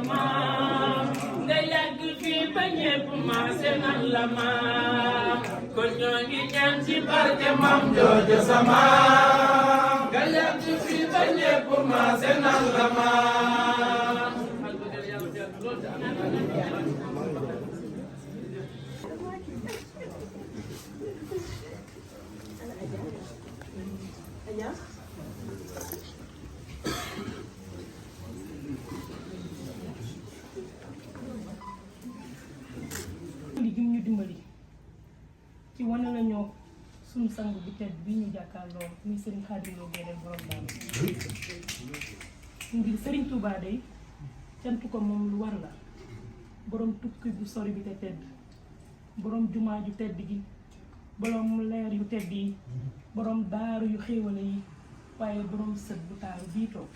maam nga yàgg fii ba ñépp maase nan la maam kon ñoo ngi ñaan ci barke maam jooju sa maam nga yàgg fii ba ñépp maase nan la maam ñu dimbali ci wane nañoo suñu sang bu tedd bi ñu jàkkaarloo muy Serigne Khadim Lo Gueye borom Ndame ngir Serigne Touba day cant ko moom lu war la borom tukki bu sori bi te tedd borom jumaa ju tedd gi borom leer yu tedd yi borom daaru yu xéewale yi waaye borom sët bu taaru bii toog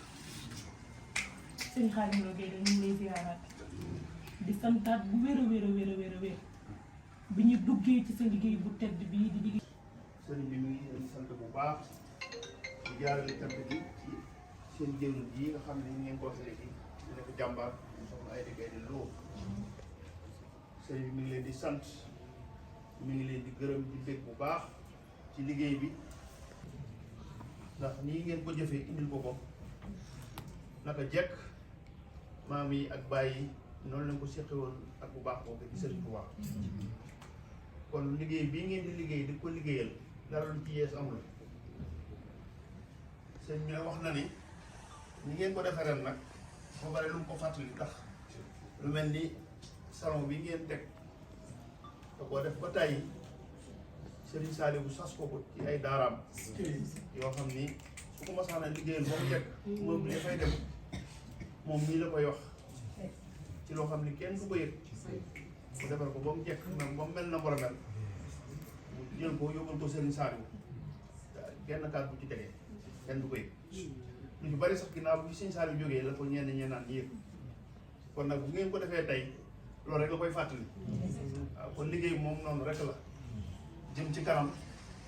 Serigne Khadim Lo Gueye ñu ngi lay ziaraat di santaat bu wér a wér a wér a wér a wér bi ñu duggee ci sa liggéey bu tedd bii di liggéey. sëriñ bi mu ngi leen sant bu baax di jaarale cant gi ci seen jëwriñ yi nga xam ne ñu ngeen conseillé gi ñu nekk jàmbaar soxna ay liggéey di loo sëriñ bi mi ngi leen di sant mi ngi leen di gërëm di bég bu baax ci liggéey bi ndax nii ngeen ko jëfee indil ko ko naka jekk maam yi ak bàyyi yi noonu lañ ko seqe woon ak bu baax boobu ci sëriñ bu baax kon liggéey bii ngeen di liggéey di ko liggéeyal dara lu ci yees amul sëñ bi wax na ni ngeen ko defee ren nag ba pare lu mu ko fàttali ndax lu mel ni salon bi ngeen teg da koo def ba tàyyi Serigne Saliou bu sas ko ci ay daaraam yoo xam ni su ko masaana liggéeyal ba mu jekk moom li fay dem moom nii la koy wax ci loo xam ni kenn du ko yëg mu defar ko ba mu jekk nag ba mu mel na war a mel mu jël ko yóbbal ko Serigne Saliou genn kaat bu ci tegee kenn du ko yëg lu ci bari sax ginnaaw bu fi Serigne Saliou jógee la ko ñenn ñeenaan yëg kon nag bu ngeen ko defee tey loolu rek la koy fàttali waaw kon liggéey moom noonu rek la jëm ci kanam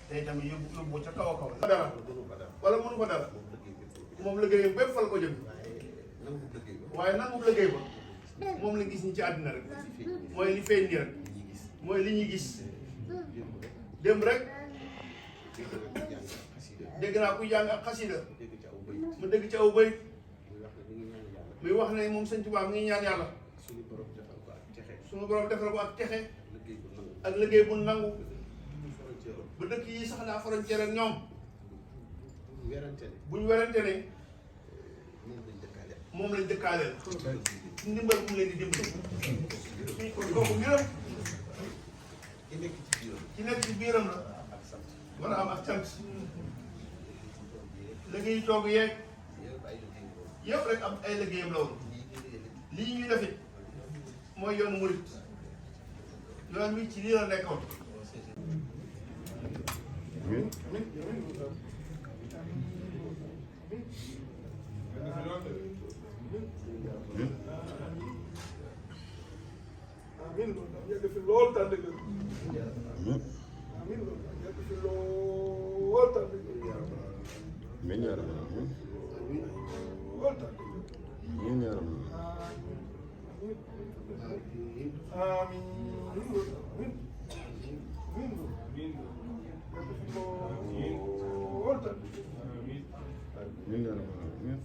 tey tamit yóbbu ca kaw a kaw la dara wala mënu ko dara moom liggéeyam bépp fal ko jëm waaye nangu liggéey ba moom la gis ñi ci àddina rek mooy li feeñ nii rek mooy li ñuy gis démb rek dégg naa ku jàng ak xasida mu dégg ci aw bayit muy wax ne moom Sëñ Tuubaa mi ngi ñaan yàlla suñu borom defal ko ak texe ak liggéey bu nangu ba dëkk yi sax naa frontière ak ñoom buñ werante ne moom lañ dëkkaaleel ndimbal bu mu leen di dimbali kooku mbiram ci nekk ci biiram la war a am ak cant liggéey toog yeeg yëpp rek am ay liggéeyam la woon lii ñuy defit mooy yoonu murit yoon wi ci lii la nekkoon amiin yàgg fi lool tànn gën amiin yàgg fi lool tànn gën amiin yaa rabbi lool tànn gën amiin yaa rabbi amiin amiin yàgg fi lool tànn gën amiin yaa rabbi amiin